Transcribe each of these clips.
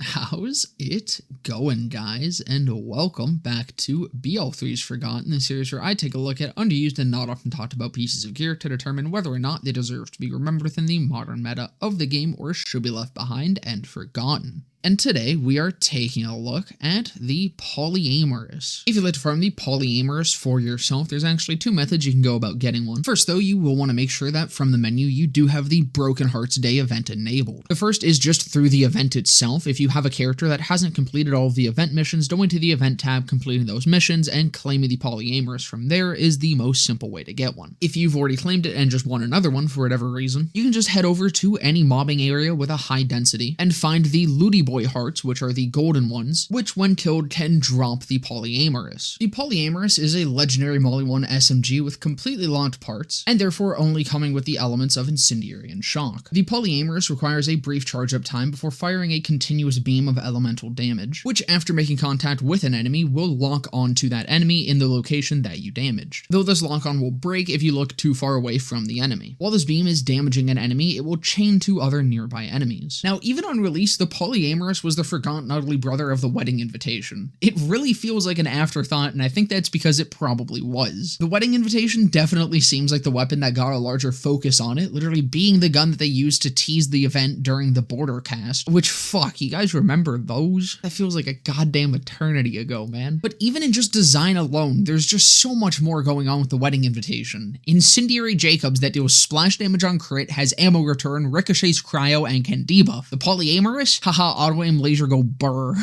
How's it going, guys? And welcome back to BL3's Forgotten, the series where I take a look at underused and not often talked about pieces of gear to determine whether or not they deserve to be remembered within the modern meta of the game or should be left behind and forgotten. And today we are taking a look at the Polyaimorous. If you'd like to farm the Polyaimourous for yourself, there's actually two methods you can go about getting one. First though, you will want to make sure that from the menu you do have the Broken Hearts Day event enabled. The first is just through the event itself. If you have a character that hasn't completed all of the event missions, going to the event tab, completing those missions, and claiming the Polyaimorous from there is the most simple way to get one. If you've already claimed it and just want another one for whatever reason, you can just head over to any mobbing area with a high density and find the Looty Boy hearts, which are the golden ones, which when killed can drop the Polyaimorous. The Polyaimorous is a legendary Maliwan SMG with completely locked parts, and therefore only coming with the elements of Incendiary and Shock. The Polyaimorous requires a brief charge-up time before firing a continuous beam of elemental damage, which after making contact with an enemy will lock onto that enemy in the location that you damaged, though this lock-on will break if you look too far away from the enemy. While this beam is damaging an enemy, it will chain to other nearby enemies. Now, even on release, the Polyaimorous was the forgotten ugly brother of the wedding invitation. It really feels like an afterthought, and I think that's because it probably was. The wedding invitation definitely seems like the weapon that got a larger focus on it, literally being the gun that they used to tease the event during the border cast, which fuck, you guys remember those? That feels like a goddamn eternity ago, man. But even in just design alone, there's just so much more going on with the wedding invitation. Incendiary Jacobs that deals splash damage on crit, has ammo return, ricochets cryo, and can debuff. The Polyaimorous? Haha, auto-aim laser go burr.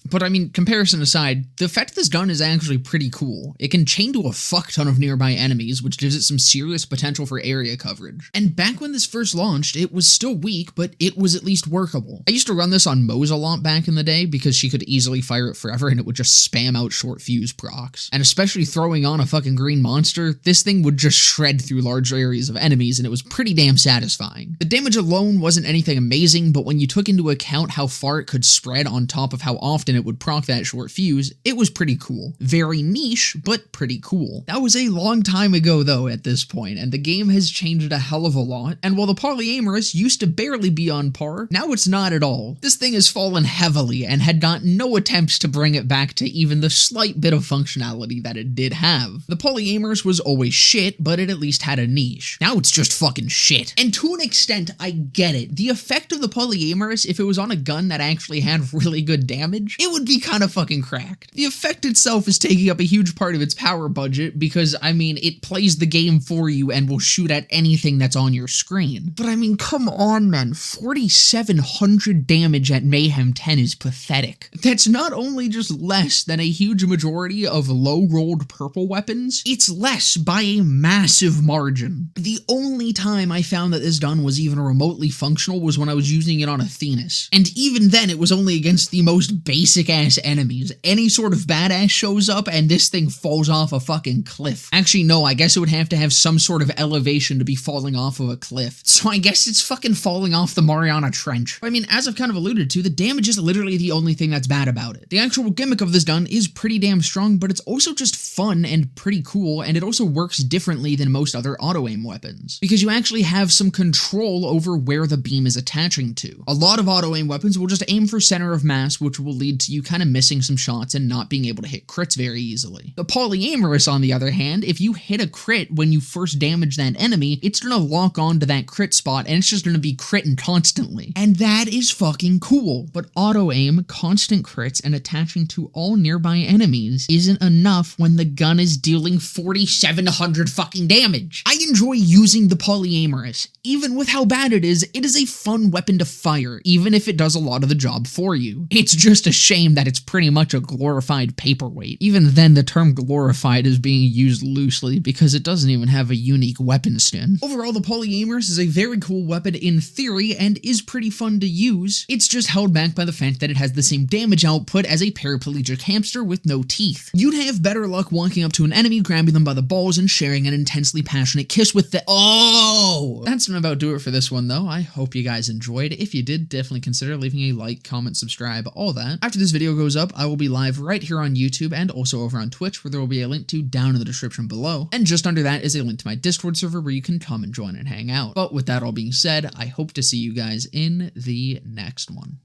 But I mean, comparison aside, the effect this gun is actually pretty cool. It can chain to a fuck ton of nearby enemies, which gives it some serious potential for area coverage. And back when this first launched, it was still weak, but it was at least workable. I used to run this on Moze a lot back in the day because she could easily fire it forever and it would just spam out short fuse procs. And especially throwing on a fucking green monster, this thing would just shred through large areas of enemies and it was pretty damn satisfying. The damage alone wasn't anything amazing, but when you took into account how far it could spread on top of how often it would proc that short fuse, it was pretty cool. Very niche, but pretty cool. That was a long time ago though at this point, and the game has changed a hell of a lot, and while the Polyaimorous used to barely be on par, now it's not at all. This thing has fallen heavily and had got no attempts to bring it back to even the slight bit of functionality that it did have. The Polyaimorous was always shit, but it at least had a niche. Now it's just fucking shit. And to an extent, I get it. The effect of the Polyaimorous, if it was on a gun that actually had really good damage, it would be kind of fucking cracked. The effect itself is taking up a huge part of its power budget because, I mean, it plays the game for you and will shoot at anything that's on your screen. But I mean, come on, man. 4,700 damage at Mayhem 10 is pathetic. That's not only just less than a huge majority of low-rolled purple weapons, it's less by a massive margin. The only time I found that this gun was even remotely functional was when I was using it on Athenas. And even then, it was only against the most basic-ass enemies. Any sort of badass shows up and this thing falls off a fucking cliff. Actually, no, I guess it would have to have some sort of elevation to be falling off of a cliff. So I guess it's fucking falling off the Mariana Trench. I mean, as I've kind of alluded to, the damage is literally the only thing that's bad about it. The actual gimmick of this gun is pretty damn strong, but it's also just fun and pretty cool, and it also works differently than most other auto-aim weapons, because you actually have some control over where the beam is attaching to. A lot of auto-aim weapons will just aim for center of mass, which will lead to you kind of missing some shots and not being able to hit crits very easily. The Polyaimorous, on the other hand, if you hit a crit when you first damage that enemy, it's gonna lock on to that crit spot and it's just gonna be critting constantly. And that is fucking cool. But auto-aim, constant crits, and attaching to all nearby enemies isn't enough when the gun is dealing 4,700 fucking damage. I enjoy using the Polyaimorous. Even with how bad it is a fun weapon to fire, even if it does a lot of the job for you. It's just a shame that it's pretty much a glorified paperweight. Even then, the term glorified is being used loosely because it doesn't even have a unique weapon skin. Overall, the Polyaimorous is a very cool weapon in theory and is pretty fun to use. It's just held back by the fact that it has the same damage output as a paraplegic hamster with no teeth. You'd have better luck walking up to an enemy, grabbing them by the balls, and sharing an intensely passionate kiss with the— oh! That's gonna about do it for this one, though. I hope you guys enjoyed. If you did, definitely consider leaving a like, comment, subscribe, all that. After this video goes up, I will be live right here on YouTube and also over on Twitch, where there will be a link to down in the description below. And just under that is a link to my Discord server where you can come and join and hang out. But with that all being said, I hope to see you guys in the next one.